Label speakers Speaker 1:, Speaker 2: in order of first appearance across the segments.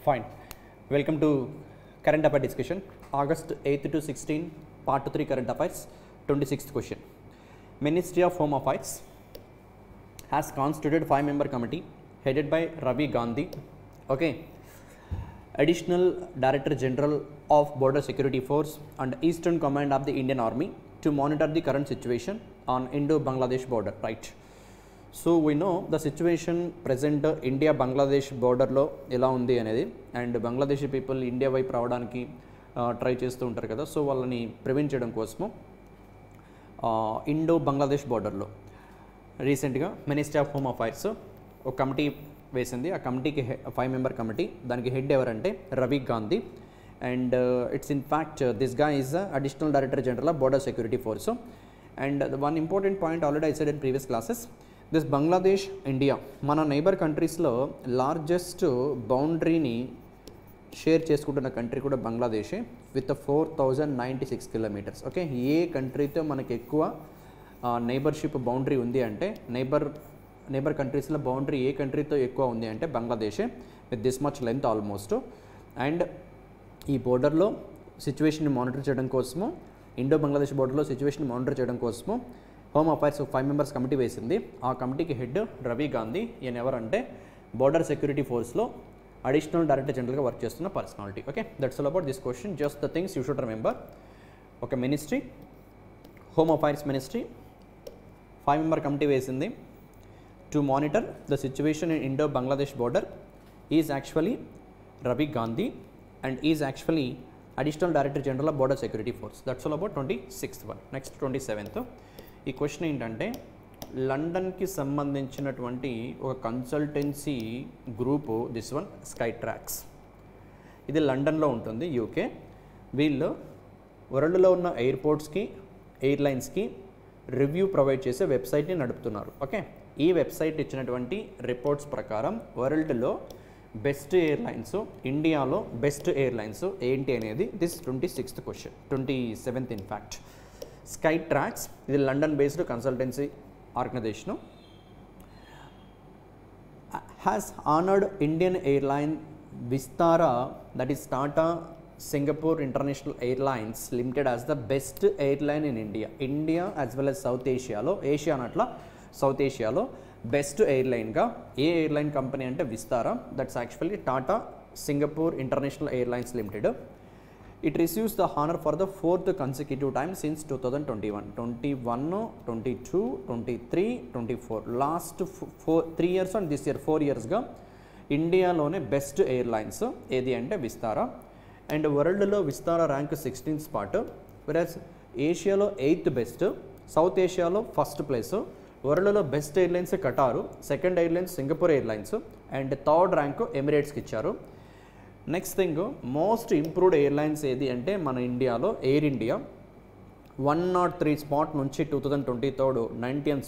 Speaker 1: Fine. Welcome to current affair discussion. August 8th to 16, part 3 current affairs, 26th question. Ministry of Home Affairs has constituted 5-member committee headed by Ravi Gandhi. Okay. Additional Director General of Border Security Force and Eastern Command of the Indian Army to monitor the current situation on Indo-Bangladesh border, right? So we know the situation present India-Bangladesh border లో ఎలా ఉంది అనేది and Bangladeshi people India వైపు రావడానికి try చేస్తూ ఉంటారు కదా. So వాళ్ళని ప్రివెంట్ చేయడం కోసము ఇండో బంగ్లాదేశ్ బార్డర్లో రీసెంట్గా మినిస్ట్రీ ఆఫ్ హోమ్ అఫైర్స్ ఒక కమిటీ వేసింది. ఆ కమిటీకి 5-member కమిటీ, దానికి హెడ్ ఎవరంటే Ravi Gandhi. And it's in fact this guy is additional director general of border security force. And one important point already I said in previous classes, this Bangladesh India మన neighbour కంట్రీస్లో largest బౌండరీని share చేసుకుంటున్న country కూడా బంగ్లాదేశే with 4096 kilometres. Okay, ఏ కంట్రీతో మనకి ఎక్కువ నైబర్షిప్ బౌండరీ ఉంది అంటే నైబర్ కంట్రీస్లో బౌండరీ ఏ కంట్రీతో ఎక్కువ ఉంది అంటే బంగ్లాదేశే with this much length almost. And ఈ బోర్డర్లో సిచ్యువేషన్ని మానిటర్ చేయడం కోసము, ఇండో బంగ్లాదేశ్ బోర్డర్లో సిచ్యువేషన్ మానిటర్ చేయడం కోసము హోమ్ అఫైర్స్ 5 members కమిటీ వేసింది. ఆ కమిటీకి హెడ్ రవి గాంధీ. ఈయన ఎవరంటే బోర్డర్ సెక్యూరిటీ ఫోర్స్లో అడిషనల్ డైరెక్టర్ జనరల్గా వర్క్ చేస్తున్న personality. Okay, that's all about this question. Just the things you should remember. ఒక ministry, home affairs ministry 5-member committee వేసింది to monitor the situation in Indo Bangladesh border. Is actually Ravi Gandhi and is actually additional director general of border security force. That's all about 26th one. Next 27th. ఈ question ఏంటంటే, లండన్కి సంబంధించినటువంటి ఒక consultancy group, this one Skytrax, ఇది లండన్లో ఉంటుంది, UK. వీళ్ళు వరల్డ్లో ఉన్న ఎయిర్పోర్ట్స్కి, ఎయిర్లైన్స్కి రివ్యూ ప్రొవైడ్ చేసే వెబ్సైట్ని నడుపుతున్నారు. ఓకే, ఈ వెబ్సైట్ ఇచ్చినటువంటి రిపోర్ట్స్ ప్రకారం వరల్డ్లో బెస్ట్ ఎయిర్లైన్స్, ఇండియాలో బెస్ట్ ఎయిర్లైన్స్ ఏంటి అనేది this 26th question, 27th in fact. Skytrax ఇది London based consultancy organisation. Has honoured Indian airline Vistara, that is Tata Singapore international airlines limited as the best airline in India as well as south ఏషియాలో, Asia అనట్లా south ఏషియాలో best ఎయిర్లైన్గా ఏ airline company అంటే Vistara. That's actually Tata Singapore international airlines limited. It receives the honor for the 4th consecutive time since 2021, 22, 23, 24. Last 3 years and this year 4 yearsగా ఇండియాలోనే best airlines ఏది అంటే Vistara. And వరల్డ్లో Vistara rank 16th spot, whereas ఏషియాలో 8th best, south ఏషియాలో 1st place. వరల్డ్లో best airlines Qatar, second airlines Singapore airlines, and third rank ఎమిరేట్స్కి ఇచ్చారు. Next thing, most improved airlines ఏది అంటే మన ఇండియాలో ఎయిర్ ఇండియా 103 spot నుంచి 2023 90th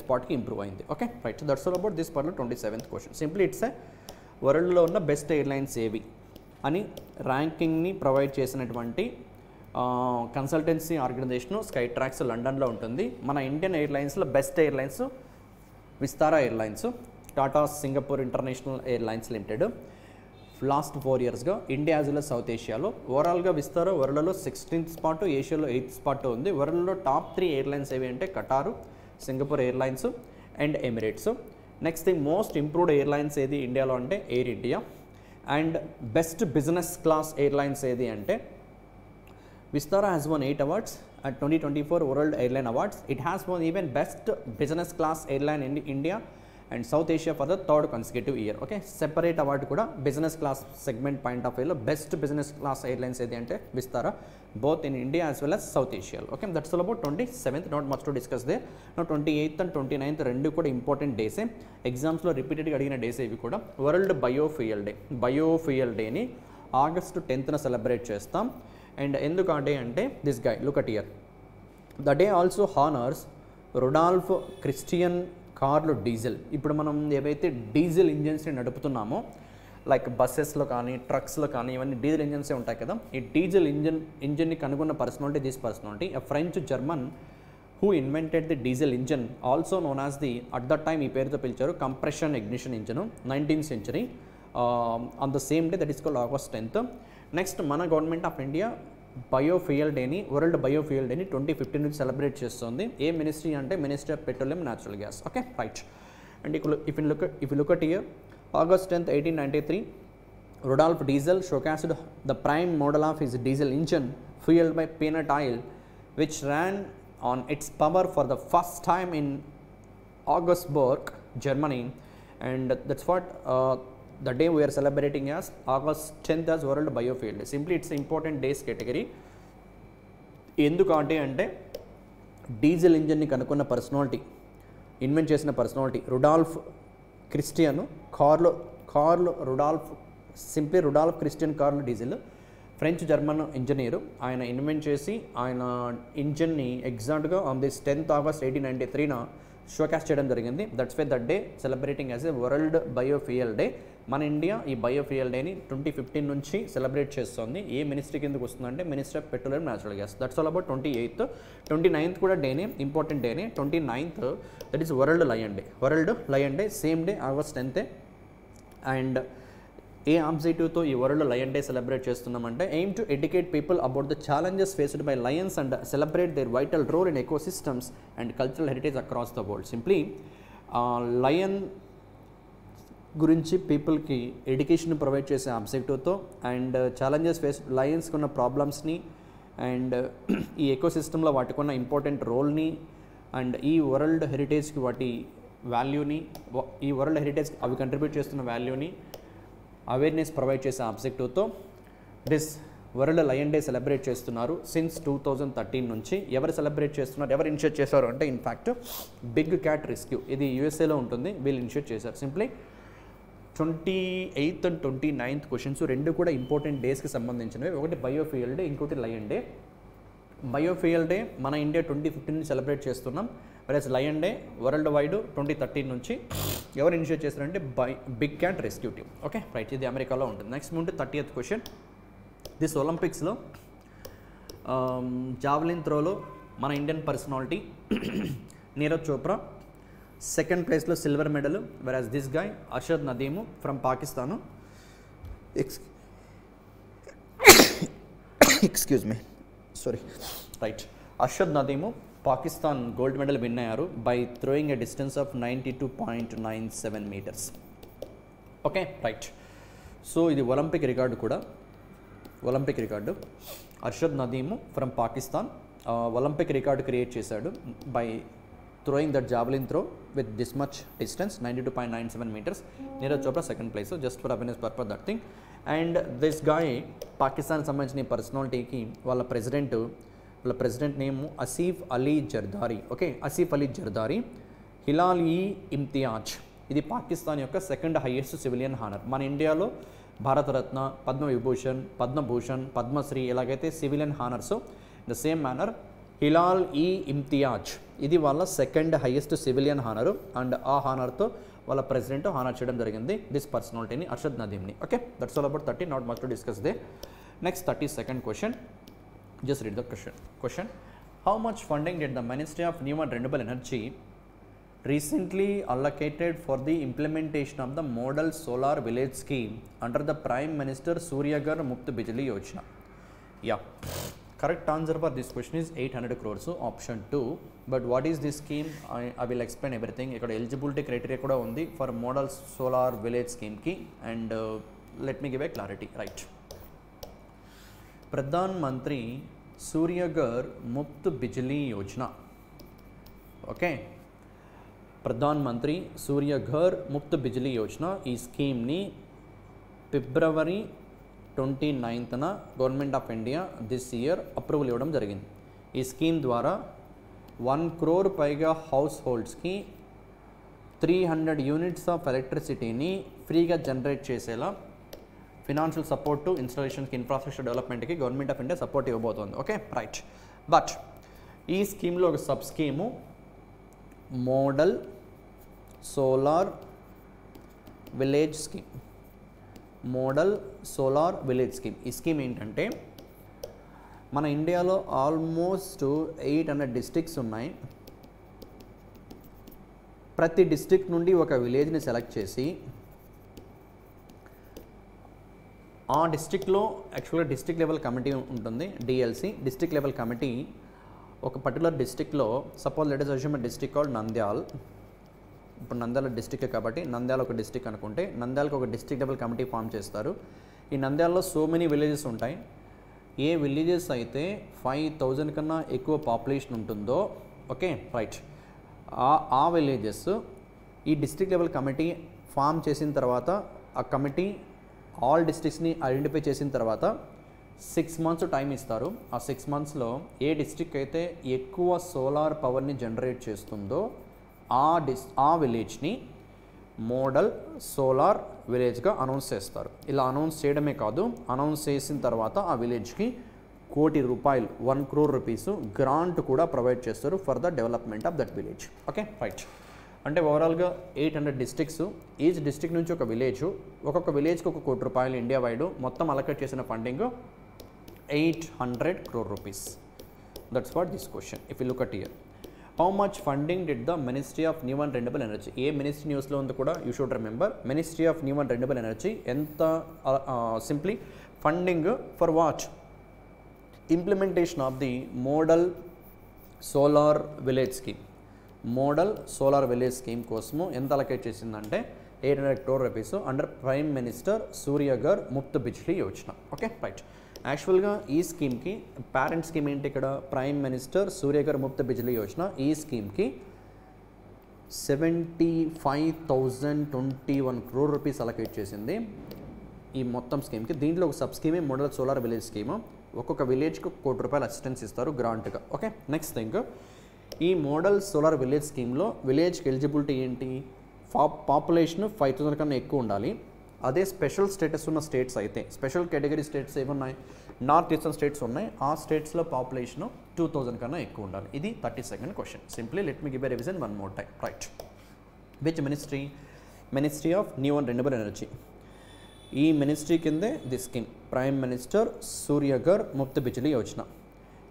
Speaker 1: spotకి ఇంప్రూవ్ అయింది. Okay right, that's all about this పర్లో 27th క్వశ్చన్. సింప్లీ ఇట్స్ వరల్డ్లో ఉన్న బెస్ట్ ఎయిర్లైన్స్ ఏవి అని ర్యాంకింగ్ని ప్రొవైడ్ చేసినటువంటి కన్సల్టెన్సీ ఆర్గనైజేషన్ స్కైట్రాక్స్ లండన్లో ఉంటుంది. మన ఇండియన్ ఎయిర్లైన్స్లో best airlines Vistara airlines, Tata Singapore international airlines limited. Last 4 yearsగా India as well as south ఏషియాలో ఓవరాల్గా విస్తారా వరల్డ్లో 16th spot, ఏషియాలో 8th spot ఉంది. వరల్డ్లో టాప్ 3 ఎయిర్లైన్స్ ఏవి అంటే Qatar, Singapore airlines and Emirates. Next thing, most improved airlines ఏది ఇండియాలో అంటే Air India. And best business class airlines ఏది అంటే Vistara has won 8 awards at 2024 World Airline Awards. It has won even best business class airline in India and South Asia for the 3rd consecutive year. Okay, separate award కూడా business class segment point of వ్యూలో best business class airlines ఏది అంటే Vistara, both in India as well as south ఏషియాలో. Okay, that's all about 27th. Not much to discuss they. 28th and 29th రెండు కూడా important డేసే, ఎగ్జామ్స్లో రిపీటెడ్గా అడిగిన డేస్ ఇవి కూడా. వరల్డ్ బయోఫ్యూయల్ డే, బయోఫ్యూయల్ డేని August 10th సెలబ్రేట్ చేస్తాం. అండ్ ఎందుకు ఆ డే అంటే this guy, look at here. The day also honours Rudolf Christian Karl Diesel. ఇప్పుడు మనం ఏవైతే డీజిల్ ఇంజన్స్ని నడుపుతున్నామో, లైక్ బస్సెస్లో కానీ ట్రక్స్లో కానీ ఇవన్నీ డీజిల్ ఇంజన్సే ఉంటాయి కదా. ఈ డీజిల్ ఇంజన్ని కనుగొన్న personality, this personality a French German who invented the diesel engine, also known as the, at that time ఈ పేరుతో పిలిచారు, compression ignition engine, 19th century. On the same day, that is called August 10th. Next మన government of India biofuel డేని, world biofuel డేని 2015 నుంచి celebrate చేస్తుంది. ఏ ministry అంటే ministry of petroleum natural gas. Okay, right. And if you look at here, August 10th, 1893, Rudolf Diesel showcased the prime model of his diesel engine fueled by peanut oil, which ran on its power for the first time in Augsburg, Germany, and that's what the day we are celebrating as August 10th as World Biofuel Day. Simply it's important days category. ఎందుకంటే అంటే diesel ఇంజన్ని కనుక్కున్న personality, invent చేసిన personality Rudolf Christian Karl Rudolf, simply Rudolf Christian Karl Diesel, French German engineer. ఆయన invent చేసి ఆయన ఇంజన్ని ఎగ్జాక్ట్గా on this 10th August 1893 షోకాస్ట్ చేయడం జరిగింది. That's why that day celebrating as a world biofuel day. మన ఇండియా ఈ బయోఫ్యూయల్ డేని 2015 నుంచి సెలబ్రేట్ చేస్తుంది. ఏ మినిస్ట్రీ కిందకు వస్తుందంటే ministry of petroleum natural gas. That's all about 28th. 29th కూడా డేనే, ఇంపార్టెంట్ డేనే. 29th that is world lion day. World lion day same day August 10th. And ఏ ఆబ్జెక్టివ్తో ఈ వరల్డ్ లయన్ డే సెలబ్రేట్ చేస్తున్నామంటే aim to educate people about the challenges faced by lions and celebrate their vital role in ecosystems and cultural heritage across the world. Simply lion గురించి పీపుల్కి education provide చేసే ఆబ్జెక్టివ్తో and challenges face లయన్స్కి ఉన్న ప్రాబ్లమ్స్ని and ఈ ఎకోసిస్టంలో వాటికి ఉన్న ఇంపార్టెంట్ రోల్ని అండ్ ఈ వరల్డ్ హెరిటేజ్కి వాటి వాల్యూని, ఈ వరల్డ్ హెరిటేజ్కి అవి కంట్రిబ్యూట్ చేస్తున్న వాల్యూని అవేర్నెస్ ప్రొవైడ్ చేసే ఆబ్జెక్టివ్తో this world lion day celebrate చేస్తున్నారు సిన్స్ 2013 నుంచి. ఎవరు సెలబ్రేట్ చేస్తున్నారు, ఎవరు ఇనిషియేట్ చేశారు అంటే ఇన్ఫ్యాక్ట్ బిగ్ క్యాట్ రెస్క్యూ, ఇది యూఎస్ఏలో ఉంటుంది, వీళ్ళు ఇనిషియేట్ చేశారు. Simply 28th and 29th questions రెండు కూడా ఇంపార్టెంట్ డేస్కి సంబంధించినవి. ఒకటి బయోఫ్యూయల్ డే, ఇంకోటి లయన్ డే. బయోఫ్యూయల్ డే మన ఇండియా 2015 నుంచి సెలబ్రేట్ చేస్తున్నాం. Whereas lion day worldwide 2013 నుంచి. ఎవరు ఇనిషియేట్ చేస్తారంటే big cat rescue team. Okay, right. ఇది అమెరికాలో ఉంటుంది. నెక్స్ట్ ముందు 30th క్వశ్చన్. దిస్ ఒలింపిక్స్లో జావలిన్ త్రోలో మన Indian personality Neeraj Chopra second ప్లేస్లో silver medal. Whereas this guy Arshad Nadeem from Pakistan, excuse me, sorry, right. Arshad Nadeem Pakistan gold medal win అయ్యారు by throwing a distance of 92.97 metres. Okay, right. So ఇది ఒలింపిక్ రికార్డు కూడా, Olympic record. Arshad Nadeem from Pakistan Olympic record create చేశాడు by throwing that javelin throw with this much distance, 92.97 meters. Neeraj Chopra second place, so just for awareness purpose that thing. And this guy Pakistan సంబంధించిన పర్సనాలిటీకి వాళ్ళ president name Asif Ali Zardari. Okay, Asif Ali Zardari. Hilal-i-Imtiaz, ఇది పాకిస్తాన్ యొక్క second highest civilian honour. మన ఇండియాలో భారతరత్న, పద్మవిభూషణ్, పద్మభూషణ్, పద్మశ్రీ ఎలాగైతే civilian honours, the same manner Hilal-i-Imtiaz ఇది వాళ్ళ second highest civilian honour. And ఆ హానర్తో వాళ్ళ ప్రెసిడెంట్ హానర్ చేయడం జరిగింది దిస్ పర్సనాలిటీని, అర్షద్ నదీమ్ని. Okay, that's all about 30, not much to discuss they. Next 32nd question. Just read the question. How much funding did the ministry of new and renewable energy recently allocated for the implementation of the model solar village scheme under the Prime Minister Surya Ghar Muft Bijli Yojana? Yeah, correct answer for this question is 800 crores, so option 2. But what is this scheme? I will explain everything. Ikkada eligibility criteria kuda undi for model solar village scheme ki, and let me give a clarity. Right, Pradhan Mantri Surya Ghar Muft Bijli Yojana. Okay, Pradhan Mantri సూర్య ఘర్ ముఫ్త్ బిజ్లీ యోజన ఈ స్కీమ్ని ఫిబ్రవరి 29th government of India this year approval ఇవ్వడం జరిగింది. ఈ scheme ద్వారా 1 crore పైగా house హోల్డ్స్కి 300 units of ఎలక్ట్రిసిటీని ఫ్రీగా generate చేసేలా financial support to ఇన్స్టాలేషన్కి, infrastructure డెవలప్మెంట్కి గవర్నమెంట్ ఆఫ్ ఇండియా సపోర్ట్ ఇవ్వబోతోంది. Okay, right. బట్ ఈ స్కీమ్లో ఒక sub scheme model solar village scheme. Model solar village scheme. ఈ స్కీమ్ ఏంటంటే మన ఇండియాలో ఆల్మోస్ట్ 800 డిస్ట్రిక్ట్స్ ఉన్నాయి. ప్రతి డిస్ట్రిక్ట్ నుండి ఒక విలేజ్ని సెలెక్ట్ చేసి ఆ డిస్ట్రిక్ట్లో యాక్చువల్గా డిస్ట్రిక్ట్ లెవెల్ కమిటీ ఉంటుంది, డిఎల్సి. డిస్ట్రిక్ట్ లెవెల్ కమిటీ ఒక పర్టికులర్ డిస్ట్రిక్ట్లో, suppose let us assume district called Nandyal. ఇప్పుడు నంద్యాల డిస్ట్రిక్ట్ కాబట్టి నంద్యాల ఒక డిస్ట్రిక్ట్ అనుకుంటే నంద్యాలకు ఒక డిస్ట్రిక్ట్ లెవెల్ కమిటీ ఫామ్ చేస్తారు. ఈ నంద్యాలలో సో మెనీ విలేజెస్ ఉంటాయి. ఏ విలేజెస్ అయితే 5000 కన్నా ఎక్కువ పాపులేషన్ ఉంటుందో, ఓకే రైట్, ఆ విలేజెస్ ఈ డిస్ట్రిక్ట్ లెవెల్ కమిటీ ఫామ్ చేసిన తర్వాత, ఆ కమిటీ ఆల్ డిస్ట్రిక్ట్స్ని ఐడెంటిఫై చేసిన తర్వాత 6 మంత్స్ టైం ఇస్తారు. ఆ 6 మంత్స్లో ఏ డిస్ట్రిక్ట్ అయితే ఎక్కువ సోలార్ పవర్ని జనరేట్ చేస్తుందో ఆ విలేజ్ని మోడల్ సోలార్ విలేజ్గా అనౌన్స్ చేస్తారు. ఇలా అనౌన్స్ చేయడమే కాదు, అనౌన్స్ చేసిన తర్వాత ఆ విలేజ్కి ₹1,00,00,000 1 crore rupees గ్రాంట్ కూడా ప్రొవైడ్ చేస్తారు for the development of that village. Okay right. అంటే ఓవరాల్గా 800 డిస్ట్రిక్ట్స్, ఈచ్ డిస్ట్రిక్ట్ నుంచి ఒక విలేజ్, ఒక్కొక్క విలేజ్కి ₹1,00,00,000 ఇండియా వైడ్ మొత్తం అలొకేట్ చేసిన funding 800 crore rupees. That's what this question. If you look at here, how much funding did the ministry of new and renewable energy? ఏ ministry న్యూస్లో ఉంది కూడా you should remember. Ministry of new and renewable energy ఎంత simply funding for what? Implementation of the model solar village scheme. Model solar village scheme కోసము ఎంత allocate చేసిందంటే 800 crore rupees under prime minister Surya Ghar Muft Bijli Yojana. Okay right. యాక్చువల్గా ఈ స్కీమ్కి parent scheme ఏంటి ఇక్కడ? Prime minister Surya Ghar Muft Bijli Yojana. ఈ స్కీమ్కి 75,021 crore rupees allocate చేసింది ఈ మొత్తం స్కీమ్కి. దీంట్లో ఒక సబ్ స్కీమే మోడల్ సోలార్ విలేజ్ స్కీమ్. ఒక్కొక్క విలేజ్కి ₹1,00,00,000 అసిస్టెన్స్ ఇస్తారు గ్రాంట్గా. ఓకే నెక్స్ట్ థింగ్, ఈ మోడల్ సోలార్ విలేజ్ స్కీమ్లో విలేజ్కి ఎలిజిబిలిటీ ఏంటి? పాపులేషన్ 5000 కన్నా ఎక్కువ ఉండాలి. అదే స్పెషల్ స్టేటస్ ఉన్న స్టేట్స్ అయితే, స్పెషల్ కేటగిరీ స్టేట్స్ ఏమున్నాయి? నార్త్ ఈస్టర్న్ స్టేట్స్ ఉన్నాయి. ఆ స్టేట్స్లో పాపులేషన్ 2000 కన్నా ఎక్కువ ఉండాలి. ఇది 32nd question. Simply let me give a revision one more time. Right. Which ministry? Ministry of new and renewable energy. ఈ మినిస్ట్రీ కిందే the scheme prime minister Surya Ghar Muft Bijli Yojana.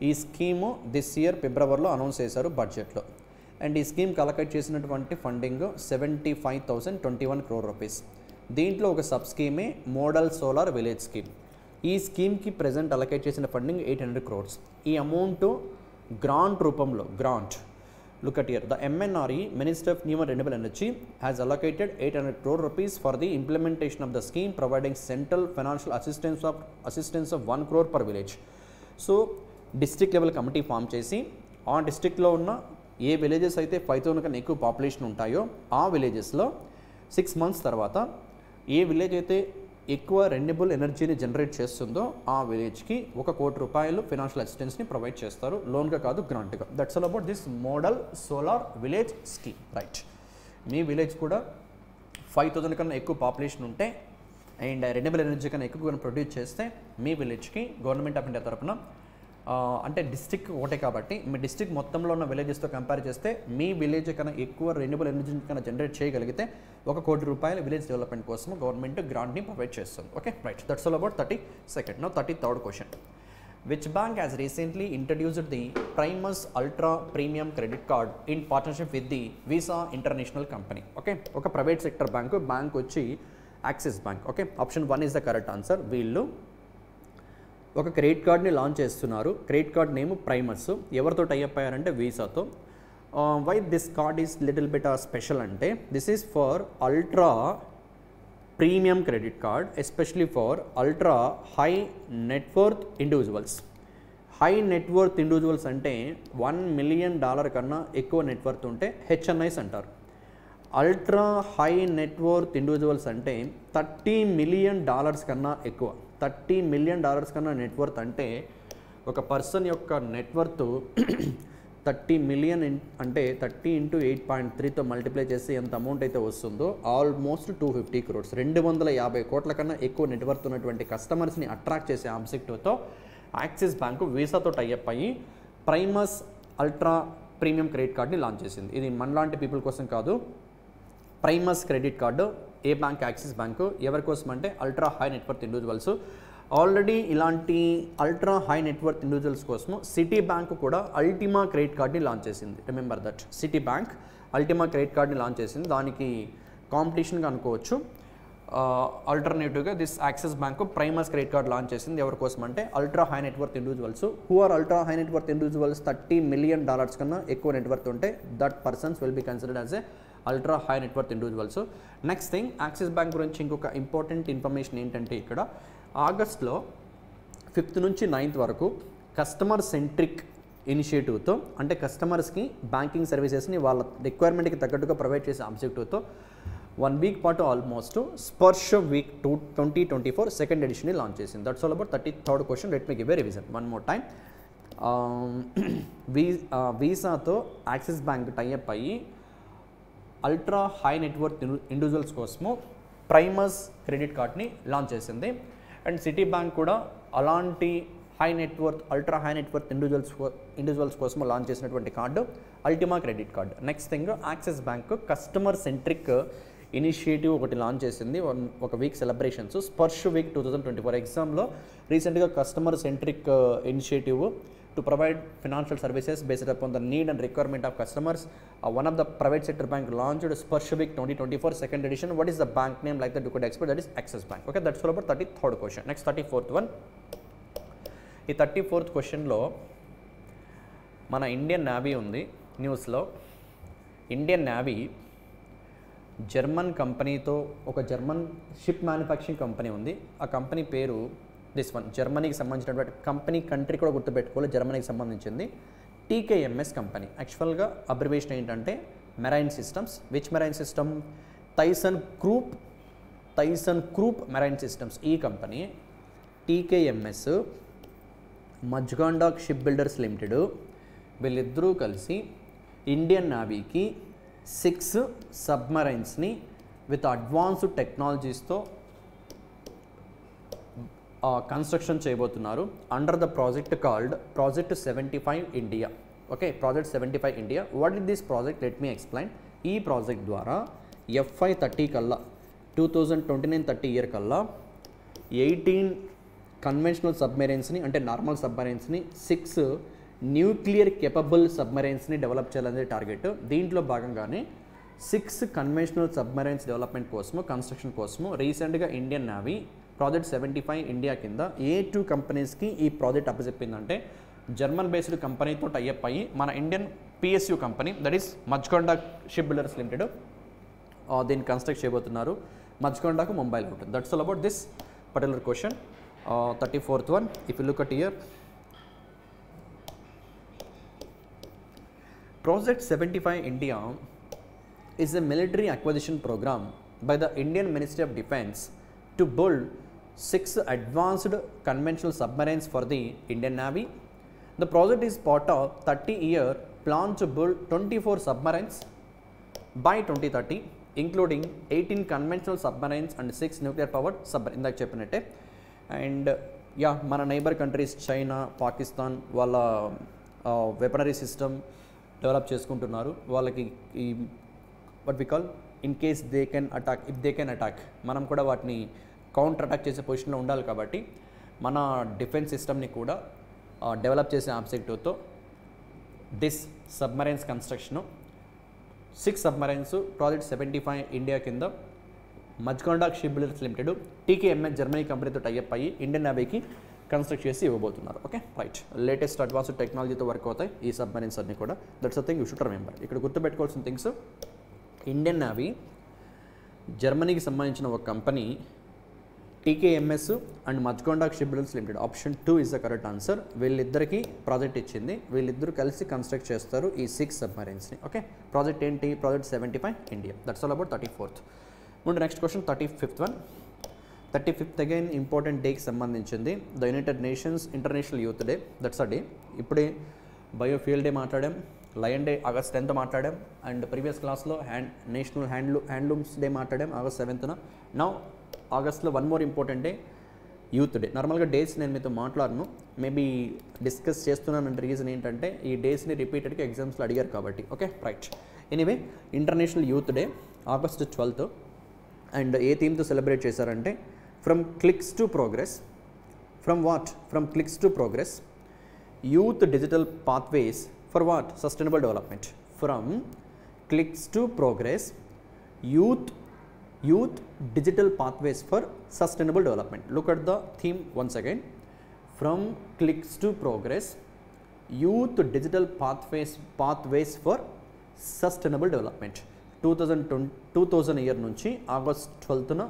Speaker 1: ఈ స్కీము దిస్ ఇయర్ ఫిబ్రవరిలో అనౌన్స్ చేశారు బడ్జెట్లో. అండ్ ఈ స్కీమ్కి అలొకేట్ చేసినటువంటి funding 75,021 crore rupees. దీంట్లో ఒక సబ్ స్కీమే మోడల్ సోలార్ విలేజ్ స్కీమ్. ఈ స్కీమ్కి ప్రజెంట్ అలొకేట్ చేసిన ఫండింగ్ 800 crores. ఈ అమౌంట్ గ్రాంట్ రూపంలో, grant, look at here, the MNRE, Minister of New and Renewable Energy, has allocated 800 crore rupees for the implementation of the scheme, providing central financial assistance of 1 crore per village. So district level committee form చేసి ఆ డిస్ట్రిక్ట్లో ఉన్న ఏ villages అయితే 5000 కన్నా ఎక్కువ population ఉంటాయో ఆ విలేజెస్లో 6 months తర్వాత ఏ విలేజ్ అయితే ఎక్కువ రెన్యూబుల్ ఎనర్జీని జనరేట్ చేస్తుందో ఆ విలేజ్కి ₹1,00,00,000 ఫైనాన్షియల్ అసిస్టెన్స్ని ప్రొవైడ్ చేస్తారు, లోన్గా కాదు గ్రాంట్గా. That's all about this model solar village scheme. Right. మీ విలేజ్ కూడా 5000 కన్నా ఎక్కువ పాపులేషన్ ఉంటే అండ్ రెన్యూబుల్ ఎనర్జీ కన్నా ఎక్కువ ప్రొడ్యూస్ చేస్తే మీ విలేజ్కి గవర్నమెంట్ ఆఫ్ ఇండియా తరఫున, అంటే డిస్ట్రిక్ట్ ఒకటే కాబట్టి మీ డిస్ట్రిక్ట్ మొత్తంలో ఉన్న విలేజెస్తో కంపేర్ చేస్తే మీ విలేజ్ కన్నా ఎక్కువ రెన్యూబుల్ ఎనర్జీ కన్నా జనరేట్ చేయగలిగితే ₹1,00,00,000 విలేజ్ డెవలప్మెంట్ కోసం గవర్నమెంట్ గ్రాంట్ని ప్రొవైడ్ చేస్తుంది. Okay right. That's all about 32nd. Now 33rd question. Which bank has recently introduced the Primus ultra premium credit card in partnership with the Visa international company? Okay, ఒక private sector bank వచ్చి Axis bank. Okay, option 1 is the correct answer. వీళ్ళు ఒక credit కార్డ్ని launch చేస్తున్నారు. Credit card name Primus. ఎవరితో tie up అయ్యారంటే వీసాతో. Why this card is little bit special అంటే this is for ultra premium credit card, especially for ultra high net worth individuals. High net worth individuals అంటే $1 million కన్నా ఎక్కువ net worth ఉంటే HNIs అంటారు. Ultra high net worth individuals అంటే $30 million కన్నా ఎక్కువ. $30 million కన్నా నెట్వర్త్ అంటే ఒక పర్సన్ యొక్క నెట్వర్త్ 30 million అంటే 30 × 8.3తో మల్టిప్లై చేసి ఎంత అమౌంట్ అయితే వస్తుందో ఆల్మోస్ట్ 250 crores, 250 కోట్ల కన్నా ఎక్కువ నెట్వర్త్ ఉన్నటువంటి కస్టమర్స్ని అట్రాక్ట్ చేసే ఆబ్జెక్టివ్తో యాక్సిస్ బ్యాంకు వీసాతో టైఅప్ అయ్యి ప్రైమస్ అల్ట్రా ప్రీమియం క్రెడిట్ కార్డ్ని లాంచ్ చేసింది. ఇది మనలాంటి పీపుల్ కోసం కాదు. ప్రైమస్ క్రెడిట్ కార్డు ఏ బ్యాంక్? Axis bank. ఎవరి కోసం అంటే ultra high net worth individuals. Already ఇలాంటి అల్ట్రా హై నెట్వర్త్ ఇండివిజువల్స్ కోసము సిటీ బ్యాంక్ కూడా అల్టిమా క్రెడిట్ కార్డ్ని లాంచ్ చేసింది. Remember that, Citi bank Ultima credit కార్డ్ని లాంచ్ చేసింది. దానికి కాంపిటీషన్గా అనుకోవచ్చు. ఆల్టర్నేటివ్గా this Axis bank Primus credit card launch చేసింది ఎవరి కోసం అంటే ultra high net worth individuals. Who are ultra high net worth individuals? $30 million కన్నా ఎక్కువ నెట్వర్త్ ఉంటే that persons will be considered as a ultra high net worth individuals. Next thing, Axis bank గురించి ఇంకొక important information ఏంటంటే ఇక్కడ ఆగస్ట్లో 5th నుంచి 9th వరకు కస్టమర్ సెంట్రిక్ ఇనిషియేటివ్తో, అంటే కస్టమర్స్కి బ్యాంకింగ్ సర్వీసెస్ని వాళ్ళ రిక్వైర్మెంట్కి తగ్గట్టుగా ప్రొవైడ్ చేసే ఆబ్జెక్టివ్తో 1 week పాటు ఆల్మోస్ట్ స్పర్శ వీక్ 2024 సెకండ్ ఎడిషన్ని లాంచ్ చేసింది. That's all about 33rd question. Let me give a revision one more time. వీసాతో యాక్సిస్ బ్యాంక్ టైఅప్ అయ్యి అల్ట్రా హై నెట్వర్త్ ఇండివిజువల్స్ కోసము ప్రైమస్ క్రెడిట్ కార్డ్ని లాంచ్ చేసింది. అండ్ సిటీ బ్యాంక్ కూడా అలాంటి high net worth ultra high net worth individuals కోసం launch చేసినటువంటి card Ultima credit card. Next thing, Axis bank customer centric initiative ఒకటి launch చేసింది, ఒక వీక్ సెలబ్రేషన్స్, స్పర్శ వీక్ 2024. ఎగ్జామ్లో రీసెంట్గా customer centric initiative to provide financial services based upon the need and requirement of customers. One of the private sector bank launched Sparsh week 2024 second edition. What is the bank name like that you could expect? That is Axis bank. Okay, that's all about 33rd question. Next 34th one. ఈ 34th క్వశ్చన్లో మన Indian navy ఉంది న్యూస్లో. Indian navy German కంపెనీతో, ఒక German ship manufacturing company ఉంది, ఆ company పేరు దిస్ వన్. జర్మనీకి సంబంధించినటువంటి కంపెనీ, కంట్రీ కూడా గుర్తుపెట్టుకోవాలి, జర్మనీకి సంబంధించింది టీకేఎంఎస్ కంపెనీ. యాక్చువల్గా అబ్రివేషన్ ఏంటంటే marine systems. Which marine system? Tyson Krupp marine systems. ఈ కంపెనీ టీకేఎంఎస్, మజ్గాండాక్ షిప్ బిల్డర్స్ లిమిటెడ్, వీళ్ళిద్దరూ కలిసి ఇండియన్ నేవీకి 6 సబ్మరైన్స్ని విత్ అడ్వాన్స్డ్ టెక్నాలజీస్తో కన్స్ట్రక్షన్ చేయబోతున్నారు under the project called project 75 India. Okay, project 75 India. What is this project? Let me explain. ఈ project ద్వారా FY30 కల్లా 2029-30 year కల్లా 18 conventional సబ్మెరైన్స్ని, అంటే normal సబ్మెరైన్స్ని, 6 nuclear capable సబ్మెరైన్స్ని develop చేయాలనేది target. దీంట్లో భాగంగానే 6 కన్వెన్షనల్ సబ్మెరైన్స్ డెవలప్మెంట్ కోసము, కన్స్ట్రక్షన్ కోసము రీసెంట్గా ఇండియన్ నేవీ ప్రాజెక్ట్ 75 ఇండియా కింద ఏ 2 కంపెనీస్కి ఈ ప్రాజెక్ట్ అప్పచెప్పిందంటే జర్మన్ బేస్డ్ కంపెనీతో టైఅప్ అయ్యి మన Indian PSU company, that is Mazagon Dock ship builders limited, దీన్ని కన్స్ట్రక్ట్ చేయబోతున్నారు. మజ్గాండాకు ముంబైలో ఉంటుంది. That's all about this particular question. 34th one. If you look at here, Project 75 India is a military acquisition program by the Indian Ministry of Defence to build 6 advanced conventional submarines for the Indian Navy. The project is part of 30-year plan to build 24 submarines by 2030, including 18 conventional submarines and 6 nuclear powered submarines. ఇందాక చెప్పినట్టే. And మన neighbour countries China, Pakistan వాళ్ళ weaponry system develop చేసుకుంటున్నారు. వాళ్ళకి ఈ what we call in case they can attack, if they can attack, మనం కూడా వాటిని కౌంటర్ అటాక్ చేసే పొజిషన్లో ఉండాలి. కాబట్టి మన డిఫెన్స్ సిస్టమ్ని కూడా డెవలప్ చేసే ఆబ్జెక్టివ్తో this submarines construction 6 submarines project 75 India కింద Mazagon Dock ship builders limited TKMS Germany కంపెనీతో టైఅప్ అయ్యి ఇండియన్ నేవీకి కన్స్ట్రక్ట్ చేసి ఇవ్వబోతున్నారు. Okay, right. లేటెస్ట్ అడ్వాన్స్డ్ టెక్నాలజీతో వర్క్ అవుతాయి ఈ సబ్మరైన్స్ అన్నీ కూడా. That's a thing you should remember. ఇక్కడ గుర్తుపెట్టుకోవాల్సిన థింగ్స్, ఇండియన్ నేవీ జర్మనీకి సంబంధించిన ఒక company TKMS and Mazagon Dock ship builders limited, option 2 is the correct answer. వీళ్ళిద్దరికి ప్రాజెక్ట్ ఇచ్చింది, వీళ్ళిద్దరూ కలిసి కన్స్ట్రక్ట్ చేస్తారు ఈ 6 సబ్మరైన్స్ని. ఓకే, ప్రాజెక్ట్ ఏంటి? Project 75 India. That's all about 34th. ముందు next question 35th one. 35th again important డేకి సంబంధించింది. The United Nations international youth day, that's a day. ఇప్పుడే బయోఫ్యూయల్ డే మాట్లాడాం, లయన్ డే August 10th మాట్లాడాం, అండ్ ప్రీవియస్ క్లాస్లో national handlooms day మాట్లాడాం August 7th. Now ఆగస్ట్లో one more important day, youth day. నార్మల్గా days నేను మీతో మాట్లాడను, మేబీ డిస్కస్ చేస్తున్నానంటే రీజన్ ఏంటంటే ఈ డేస్ని రిపీటెడ్గా ఎగ్జామ్స్లో అడిగారు కాబట్టి. Okay, right. Anyway, international youth day August 12th. And ఏ థీమ్తో సెలబ్రేట్ చేశారంటే from clicks to progress. From what? From clicks to progress, youth digital pathways for what? Sustainable development. From clicks to progress, youth Youth Digital Pathways for Sustainable Development. Look at the theme once again. From clicks to progress, Youth Digital Pathways for Sustainable Development. 2000 year నుంచి August 12న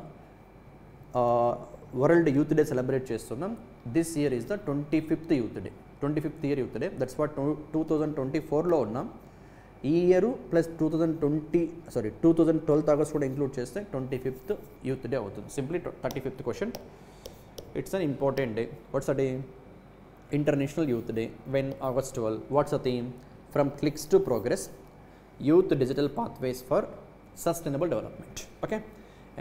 Speaker 1: world youth day celebrate చేస్తున్నాం. This year is the 25th youth day, 25th year youth day. That's what 2024లో ఉన్నాం. ఈ year plus 2012 August కూడా include చేస్తే 25th youth day అవుతుంది. Simply 35th question. It's an important day. What's a day? International youth day. When? August 12. What's a theme? From clicks to progress, youth digital pathways for sustainable development. Okay.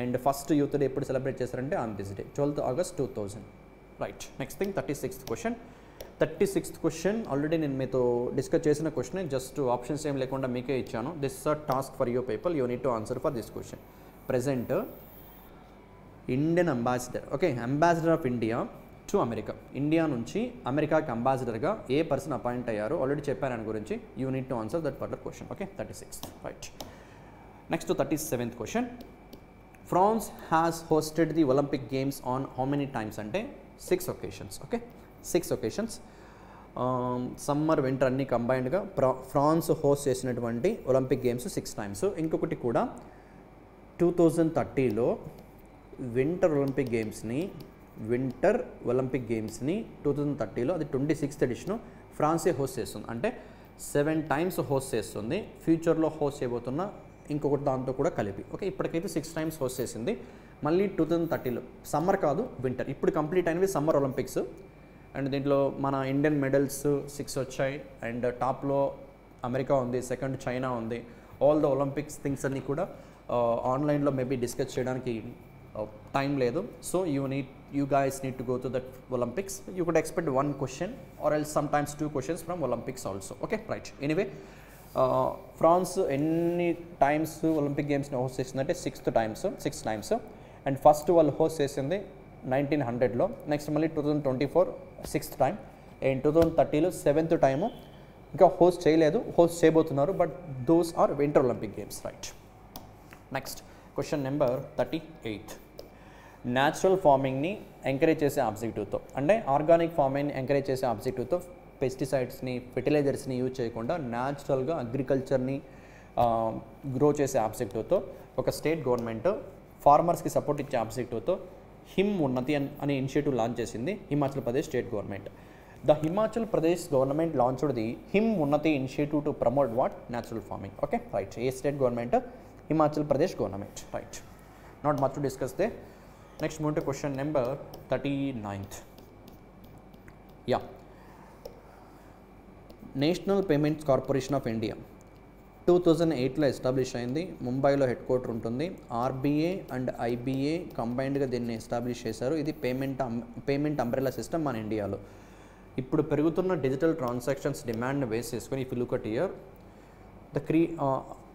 Speaker 1: And first youth day ఎప్పుడు celebrate చేస్తారంటే on this day, 12th August 2000. Right. Next thing 36th question. 36th question already నేను మీతో discuss చేసిన question, just options ఏం లేకుండా మీకే ఇచ్చాను. This is a task for your people, you need to answer for this question. Present Indian ambassador, okay, ambassador of India to America, India నుంచి అమెరికాకి అంబాసిడర్గా ఏ పర్సన్ అపాయింట్ అయ్యారో already చెప్పాను దాని గురించి. You need to answer that particular question. Okay. 36th. Right. Next 37th question. France has hosted the Olympic games on how many times అంటే 6 occasions. Okay, 6 occasions. Summer winter అన్నీ కంబైన్డ్గా France host చేసినటువంటి Olympic games 6 times. ఇంకొకటి కూడా 2030లో winter Olympic గేమ్స్ని 2030లో అది 26th edition ఫ్రాన్సే host చేస్తుంది. అంటే 7 times host చేస్తుంది. ఫ్యూచర్లో హోస్ట్ చేయబోతున్న ఇంకొకటి దాంతో కూడా కలిపి. ఓకే, ఇప్పటికైతే 6 times హోస్ట్ చేసింది. మళ్ళీ 2030లో సమ్మర్ కాదు వింటర్. ఇప్పుడు కంప్లీట్ అయినవి సమ్మర్ ఒలింపిక్స్. అండ్ దీంట్లో మన ఇండియన్ మెడల్స్ 6 వచ్చాయి. అండ్ టాప్లో అమెరికా ఉంది, సెకండ్ చైనా ఉంది. ఆల్ ద ఒలింపిక్స్ థింగ్స్ అన్నీ కూడా ఆన్లైన్లో మేబీ డిస్కస్ చేయడానికి టైం లేదు. So you guys need to go to that Olympics. You could expect 1 question or else sometimes 2 questions from Olympics also. Okay, right. Anyway, France ఎన్ని times Olympic గేమ్స్ని host చేసిందంటే 6 times. And first వాళ్ళు host చేసింది 1900లో. Next మళ్ళీ 2024 6th time. And 2030లో 7th time. ఇంకా host చేయలేదు, హోస్ట్ చేయబోతున్నారు. But those are winter Olympic games. Right. Next question number 38. Natural ఫార్మింగ్ని ఎంకరేజ్ చేసే ఆబ్జెక్టివ్తో, అంటే ఆర్గానిక్ ఫార్మింగ్ని ఎంకరేజ్ చేసే ఆబ్జెక్టివ్తో పెస్టిసైడ్స్ని, ఫెర్టిలైజర్స్ని యూజ్ చేయకుండా న్యాచురల్గా అగ్రికల్చర్ని గ్రో చేసే ఆబ్జెక్టివ్తో ఒక స్టేట్ గవర్నమెంట్ ఫార్మర్స్కి సపోర్ట్ ఇచ్చే ఆబ్జెక్టివ్తో హిమ్ ఉన్నతి అనే ఇనిషియేటివ్ లాంచ్ చేసింది Himachal Pradesh state government. The Himachal Pradesh government launched the Him Unnati initiative to promote what? Natural farming. Okay, right. ఏ state government? Himachal Pradesh government. Right. Not much to discuss they. Next move to question number 39th. Yeah. National payments corporation of India 2008లో establish అయింది. ముంబైలో head quarter ఉంటుంది. RBI and IBA కంబైన్డ్గా దీన్ని establish చేశారు. ఇది payment umbrella system మన ఇండియాలో. ఇప్పుడు పెరుగుతున్న డిజిటల్ ట్రాన్సాక్షన్స్ డిమాండ్ బేస్ చేసుకొని if you look at here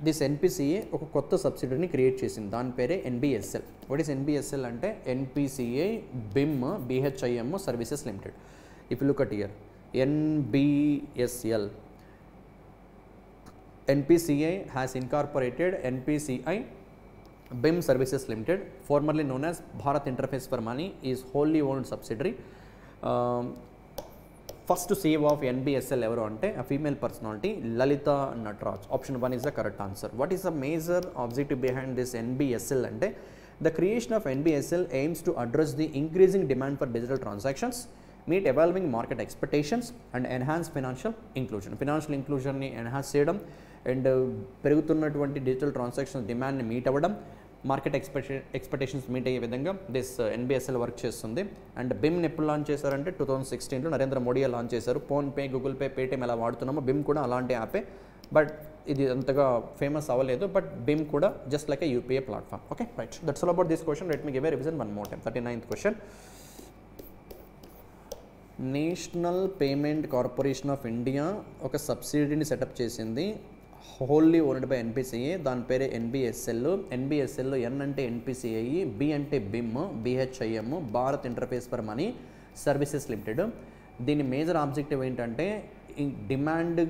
Speaker 1: this NPCA ఒక కొత్త సబ్సిడరీని క్రియేట్ చేసింది. దాని పేరే ఎన్బిఎస్ఎల్. వాట్ ఈస్ ఎన్బిఎస్ఎల్ అంటే NPCA BHIM BHIM services limited. If you look at here NBSL, NPCI has incorporated NPCI BIM Services Limited, formerly known as Bharat Interface for Money, is wholly owned subsidiary. First CEO of NBSL ever ante a female personality, Lalita Nataraj. Option 1 is the correct answer. What is the major objective behind this NBSL ante? The creation of NBSL aims to address the increasing demand for digital transactions, meet evolving market expectations and enhance financial inclusion. Financial inclusion ni enhance cheyadam and పెరుగుతున్నటువంటి digital transaction డిమాండ్ని meet అవ్వడం, market expectations meet అయ్యే విధంగా this NBSL work చేస్తుంది. And బిమ్ని ఎప్పుడు launch చేశారంటే 2016లో నరేంద్ర మోడీ లాంచ్ చేశారు. ఫోన్పే, గూగుల్ పే, పేటిఎం ఎలా వాడుతున్నామో బిమ్ కూడా అలాంటి యాపే. బట్ ఇది అంతగా ఫేమస్ అవ్వలేదు. బట్ బిమ్ కూడా just like A UPI platform. Okay, right. That's all about this question. Let me give a revision one more time. 39th question. National payment corporation of India ఒక సబ్సిడీని సెటప్ చేసింది, wholly owned by NPCI. దాని పేరే ఎన్బిఎస్ఎల్. ఎన్బిఎస్ఎల్లో ఎన్ అంటే NPCI, B అంటే BHIM BHIM Bharat interface for money services limited. దీని major objective ఏంటంటే demand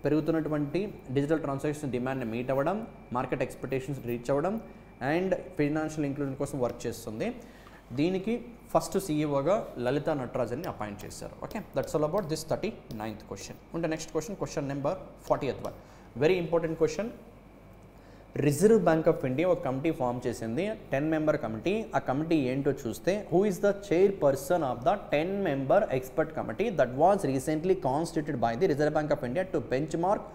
Speaker 1: పెరుగుతున్నటువంటి డిజిటల్ ట్రాన్సాక్షన్ డిమాండ్ని మీట్ అవ్వడం, మార్కెట్ ఎక్స్పెక్టేషన్స్ రీచ్ అవ్వడం అండ్ ఫైనాన్షియల్ ఇంక్లూజన్ కోసం వర్క్ చేస్తుంది. దీనికి ఫస్ట్ సీఈఓగా లలితా నటరాజన్ని అపాయింట్ చేశారు. Okay, that's all about this 39th question. ఉంటే next question number 40th one, very important question. Reserve bank of India ఒక కమిటీ ఫామ్ చేసింది, 10-member కమిటీ. ఆ కమిటీ ఏంటో చూస్తే, who is the chairperson of the 10-member expert committee that was recently constituted by the reserve bank of India to bench mark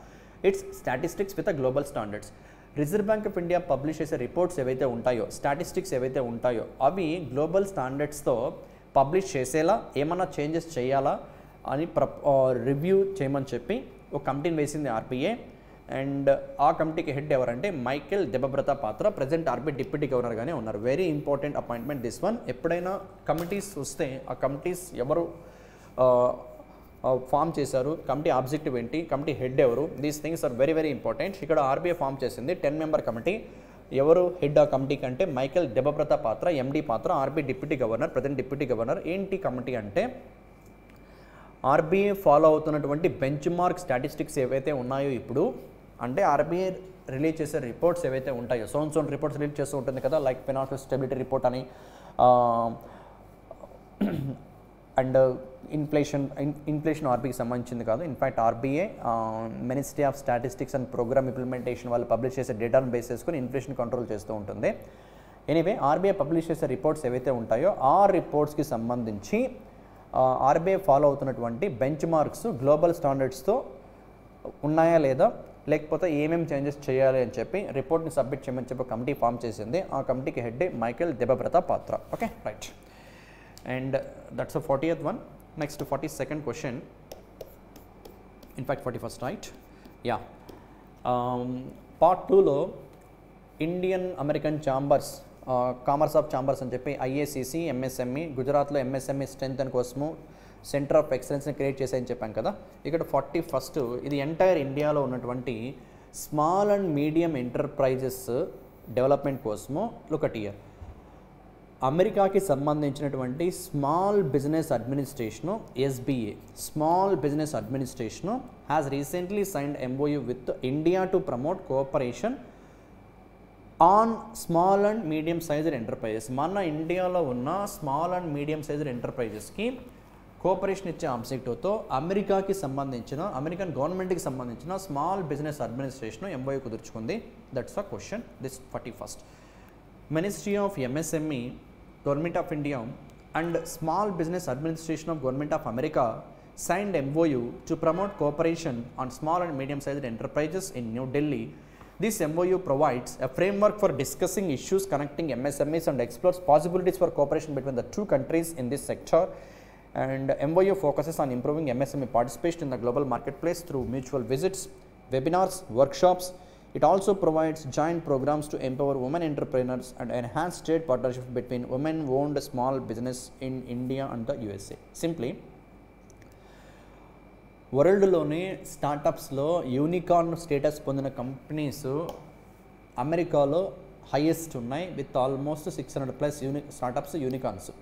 Speaker 1: it's statistics with global standards. Reserve bank of India publish చేసే reports ఏవైతే ఉంటాయో, statistics ఏవైతే ఉంటాయో, అవి global స్టాండర్డ్స్తో publish చేసేలా ఏమన్నా changes చేయాలా అని రివ్యూ చేయమని చెప్పి ఒక కమిటీని వేసింది ఆర్బీఐ. అండ్ ఆ కమిటీకి హెడ్ ఎవరంటే మైకేల్ దెబబ్రత పాత్ర, ప్రజెంట్ ఆర్బీఐ డిప్యూటీ గవర్నర్గానే ఉన్నారు. Very important appointment this one. ఎప్పుడైనా కమిటీస్ వస్తే ఆ కమిటీస్ ఎవరు ఫామ్ చేశారు, కమిటీ ఆబ్జెక్టివ్ ఏంటి, కమిటీ హెడ్ ఎవరు, these things are very very important. ఇక్కడ ఆర్బీఐ ఫామ్ చేసింది 10-member కమిటీ. ఎవరు హెడ్ ఆ కమిటీ కంటే మైకేల్ దెబబ్రత పాత్ర, ఎండి పాత్ర, RBI deputy governor, present deputy governor. ఏంటి కమిటీ అంటే, ఆర్బీఐ ఫాలో అవుతున్నటువంటి బెంచ్ మార్క్ స్టాటిస్టిక్స్ ఏవైతే ఉన్నాయో ఇప్పుడు, అంటే ఆర్బీఐ రిలీజ్ చేసే రిపోర్ట్స్ ఏవైతే ఉంటాయో, సోన్ రిపోర్ట్స్ రిలీజ్ చేస్తూ ఉంటుంది కదా, లైక్ ఫైనాన్షియల్ స్టెబిలిటీ రిపోర్ట్ అని, అండ్ ఇన్ఫ్లేషన్ ఆర్బీఐకి సంబంధించింది కాదు. In fact RBI ministry of statistics and programme implementation వాళ్ళు పబ్లిష్ చేసే డేటాను బేస్ చేసుకుని ఇన్ఫ్లేషన్ కంట్రోల్ చేస్తూ ఉంటుంది. ఎనీవే, ఆర్బీఐ పబ్లిష్ చేసే రిపోర్ట్స్ ఏవైతే ఉంటాయో ఆ రిపోర్ట్స్కి సంబంధించి ఆర్బీఐ ఫాలో అవుతున్నటువంటి బెంచ్ మార్క్స్ గ్లోబల్ స్టాండర్డ్స్తో ఉన్నాయా లేదా, లేకపోతే ఏమేమి చేంజెస్ చేయాలి అని చెప్పి రిపోర్ట్ని సబ్మిట్ చేయమని చెప్పి కమిటీ ఫామ్ చేసింది. ఆ కమిటీకి head Michael Debabrata Patra. Okay, right. And that's 40th one. Next 42nd question, in fact 41st, right? Yeah. Part 2లో Indian American chambers, commerce of chambers అని చెప్పి ఐఏసీసీ, ఎంఎస్ఎంఈ, గుజరాత్లో ఎంఎస్ఎంఈ స్ట్రెంత్ కోసము సెంటర్ ఆఫ్ ఎక్సలెన్స్ని క్రియేట్ చేశాయని చెప్పాను కదా. ఇక్కడ 41st, ఇది ఎంటైర్ ఇండియాలో ఉన్నటువంటి small and medium enterprises development కోసము. లుక్ అట్ హియర్, అమెరికాకి సంబంధించినటువంటి small business administration, SBA, small business administration has recently signed MOU with India to promote cooperation on small and medium sized enterprises. మన ఇండియాలో ఉన్న small and medium sized ఎంటర్ప్రైజెస్కి cooperation ఇచ్చే ఆబ్జెక్టివ్తో అమెరికాకి సంబంధించిన, అమెరికన్ గవర్నమెంట్కి సంబంధించిన స్మాల్ బిజినెస్ అడ్మినిస్ట్రేషన్ ఎంఓయూ కుదుర్చుకుంది. That's the question this 41st. Ministry of MSME, government of India and small business administration of government of America signed MOU to promote cooperation on small and medium-sized enterprises in New Delhi. This MOU provides a framework for discussing issues connecting MSMEs and explores possibilities for cooperation between the two countries in this sector. And MOU focuses on improving MSME participation in the global marketplace through mutual visits, webinars, workshops. It also provides joint programs to empower women entrepreneurs and enhance trade partnerships between women-owned small business in India and the USA. Simply, వరల్డ్లోనే స్టార్టప్స్లో unicorn status పొందిన companies అమెరికాలో highest ఉన్నాయి, with almost 600+ startups unicorns.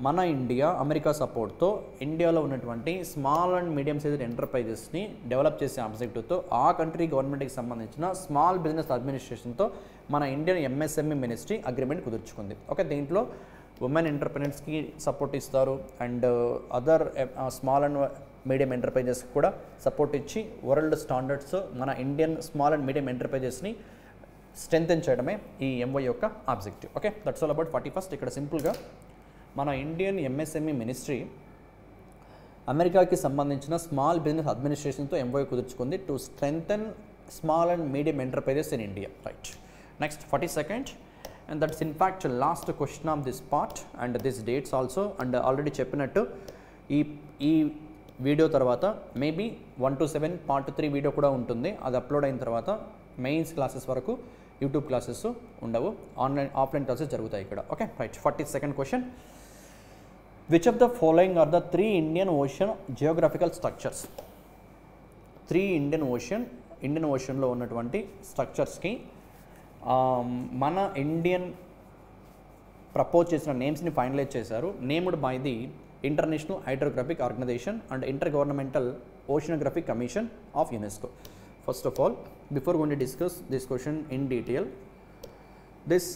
Speaker 1: మన India America సపోర్ట్తో ఇండియాలో ఉన్నటువంటి small and medium sized ఎంటర్ప్రైజెస్ని డెవలప్ చేసే ఆబ్జెక్టివ్తో ఆ కంట్రీ గవర్నమెంట్కి సంబంధించిన స్మాల్ బిజినెస్ అడ్మినిస్ట్రేషన్తో మన ఇండియన్ ఎంఎస్ఎంఈ మినిస్ట్రీ అగ్రిమెంట్ కుదుర్చుకుంది. ఓకే, దీంట్లో ఉమెన్ ఎంటర్ప్రెనర్స్కి సపోర్ట్ ఇస్తారు and other small and medium ఎంటర్ప్రైజెస్కి కూడా సపోర్ట్ ఇచ్చి వరల్డ్ స్టాండర్డ్స్ మన ఇండియన్ స్మాల్ అండ్ మీడియం ఎంటర్ప్రైజెస్ని స్ట్రెంథెన్ చేయడమే ఈ ఎంఓ యొక్క objective. Okay, that's all about 41st. ఇక్కడ సింపుల్గా మన ఇండియన్ ఎంఎస్ఎంఈ మినిస్ట్రీ అమెరికాకి సంబంధించిన స్మాల్ బిజినెస్ అడ్మినిస్ట్రేషన్తో ఎంఓయూ కుదుర్చుకుంది to strengthen small and medium enterprises in India. Right, next 42nd, and that's in fact last question of this part and this dates also. And already చెప్పినట్టు ఈ video తర్వాత maybe 1 to 7 part 3 video కూడా ఉంటుంది. అది upload అయిన తర్వాత mains classes వరకు YouTube classes ఉండవు, ఆఫ్లైన్ క్లాసెస్ జరుగుతాయి ఇక్కడ. Okay, right. 42nd question, which of the following are the 3 Indian Ocean geographical structures? 3 Indian ఓషన్లో ఉన్నటువంటి స్ట్రక్చర్స్కి మన ఇండియన్ ప్రపోజ్ చేసిన నేమ్స్ని ఫైనలైజ్ చేశారు. Named by the International Hydrographic Organization and Intergovernmental Oceanographic Commission of UNESCO. First of all, before going to discuss this question in detail, this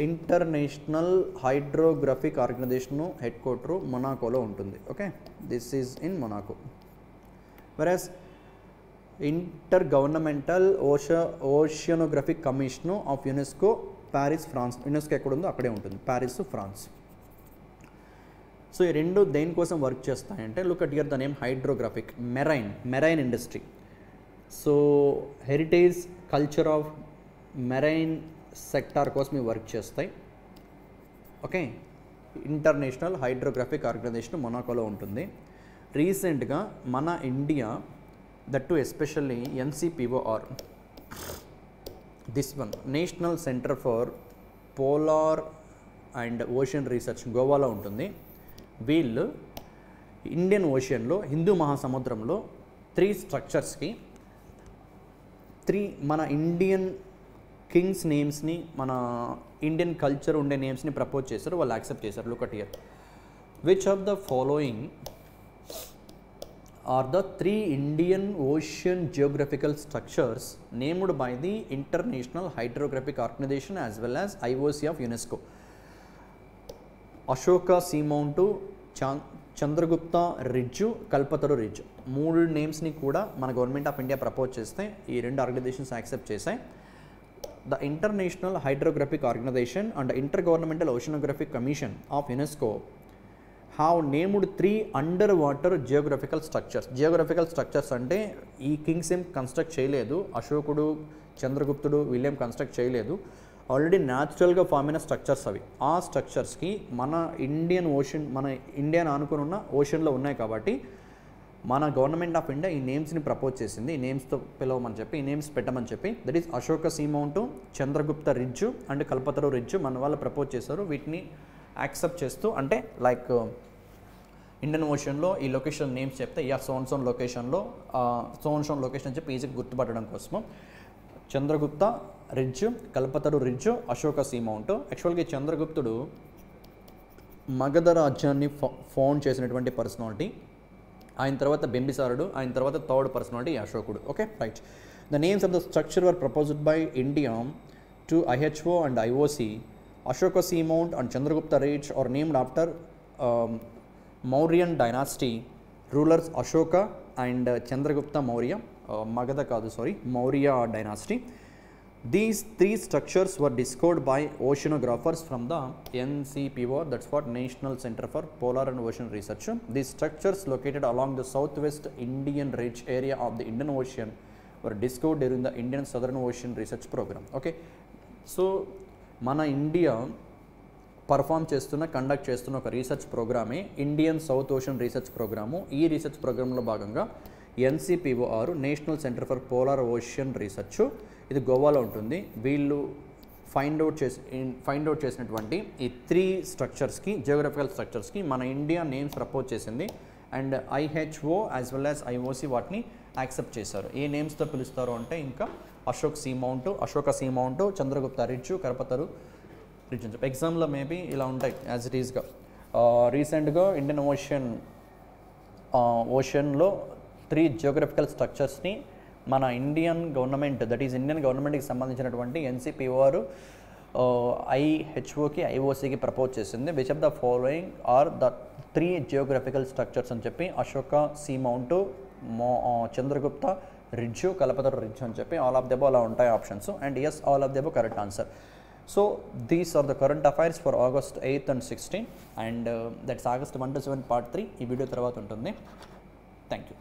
Speaker 1: International Hydrographic Organization head quarter మొనాకోలో ఉంటుంది. Okay, this is in Monaco. Versus Intergovernmental Oceanographic Commission of UNESCO Paris France. UNESCO ఎక్కడ ఉందో అక్కడే ఉంటుంది, Paris France. So ఈ రెండు దేనికోసం work చేస్తాయంటే, look at here the name hydrographic, marine industry. So heritage culture of marine sector కోసం ఇవి వర్క్ చేస్తాయి. ఓకే, ఇంటర్నేషనల్ హైడ్రోగ్రాఫిక్ ఆర్గనైజేషన్ మొనాకోలో ఉంటుంది. రీసెంట్గా మన India, that to especially NCPOR, this one national centre for polar and ocean research గోవాలో ఉంటుంది. వీళ్ళు Indian ఓషన్లో, Hindu మహాసముద్రంలో 3 స్ట్రక్చర్స్కి 3 మన ఇండియన్ కింగ్స్ నేమ్స్ని, మన ఇండియన్ కల్చర్ ఉండే నేమ్స్ని ప్రపోజ్ చేశారు, వాళ్ళు యాక్సెప్ట్ చేశారు. Look at here, which of the following are the 3 Indian Ocean geographical structures named by the International Hydrographic Organization as well as IOC of UNESCO? Ashoka seamount, Chandragupta ridge, Kalpataru ridge. 3 నేమ్స్ని కూడా మన government of India propose చేస్తే ఈ 2 ఆర్గనైజేషన్స్ accept చేశాయి. The International Hydrographic Organization and Intergovernmental Oceanographic Commission of UNESCO have named 3 under water geographical structures. Geographical structures అంటే ఈ Kings ఏం కన్స్ట్రక్ట్ చేయలేదు, అశోకుడు, చంద్రగుప్తుడు వీళ్ళేం కన్స్ట్రక్ట్ చేయలేదు, ఆల్రెడీ న్యాచురల్గా ఫామ్ అయిన స్ట్రక్చర్స్ అవి. ఆ స్ట్రక్చర్స్కి మన ఇండియన్ ఓషన్, మన ఇండియన్ ఆనుకుని ఉన్న ఓషన్లో ఉన్నాయి కాబట్టి మన గవర్నమెంట్ ఆఫ్ ఇండియా ఈ నేమ్స్ని ప్రపోజ్ చేసింది. ఈ నేమ్స్తో పిలవమని చెప్పి, ఈ నేమ్స్ పెట్టమని చెప్పి. That is Ashoka seamount, Chandragupta ridge and Kalpataru ridge మన వాళ్ళు ప్రపోజ్ చేశారు. వీటిని యాక్సెప్ట్ చేస్తూ, అంటే లైక్ ఇండియన్ ఓషన్లో ఈ లొకేషన్ నేమ్స్ చెప్తే సోన్ లొకేషన్లో సోన్ లొకేషన్ అని చెప్పి ఈజీగా గుర్తుపట్టడం కోసము Chandragupta ridge, Kalpataru ridge, Ashoka seamount. యాక్చువల్గా చంద్రగుప్తుడు మగధ రాజ్యాన్ని ఫౌండ్ చేసినటువంటి పర్సనాలిటీ. ఆయన తర్వాత బింబిసారుడు, ఆయన తర్వాత థర్డ్ పర్సనాలిటీ అశోకుడు. Okay, right. The names of the structure were proposed by India to IHO and IOC. Ashoka seamount and Chandragupta ridge are named after Mauryan dynasty rulers Ashoka and Chandragupta Maurya. Magadha కాదు, sorry, Maurya dynasty. These 3 structures were discovered by oceanographers from the NCPOR, that's what National Center for Polar and Ocean Research. These structures located along the southwest Indian ridge area of the Indian Ocean were discovered during the Indian Southern Ocean Research Program. Okay, so mana India conduct చేస్తున్న ఒక research ప్రోగ్రామే Indian south ocean research programme. ఈ research ప్రోగ్రాంలో భాగంగా NCPOR, national centre for polar ocean research, ఇది గోవాలో ఉంటుంది. వీళ్ళు ఫైండ్ అవుట్ చేసినటువంటి ఈ 3 స్ట్రక్చర్స్కి, జియోగ్రఫికల్ స్ట్రక్చర్స్కి మన ఇండియా నేమ్స్ ప్రపోజ్ చేసింది. And IHO as well as IOC వాటిని యాక్సెప్ట్ చేశారు. ఏ నేమ్స్తో పిలుస్తారు అంటే ఇంకా Ashoka seamount, Chandragupta ridge, Kalpataru ridge అని చెప్పి. ఎగ్జామ్లో మేబీ ఇలా ఉంటాయి యాజ్ ఇట్ ఈస్గా. రీసెంట్గా ఇండియన్ ఓషన్లో 3 జియోగ్రఫికల్ స్ట్రక్చర్స్ని మన Indian government, that is Indian గవర్నమెంట్కి సంబంధించినటువంటి NCPOR IHOకి IOCకి ప్రపోజ్ చేసింది. Which of the following are the 3 geographical structures అని చెప్పి Ashoka seamount, Chandragupta ridge, Kalpataru ridge అని చెప్పి ఆల్ ఆఫ్ ది అబవ్ అలా ఉంటాయి options. And yes, all of the above correct answer. So these are the current affairs for August 8th and 16th, and that's August 1 to 7 part 3 ఈ video తర్వాత ఉంటుంది. Thank you.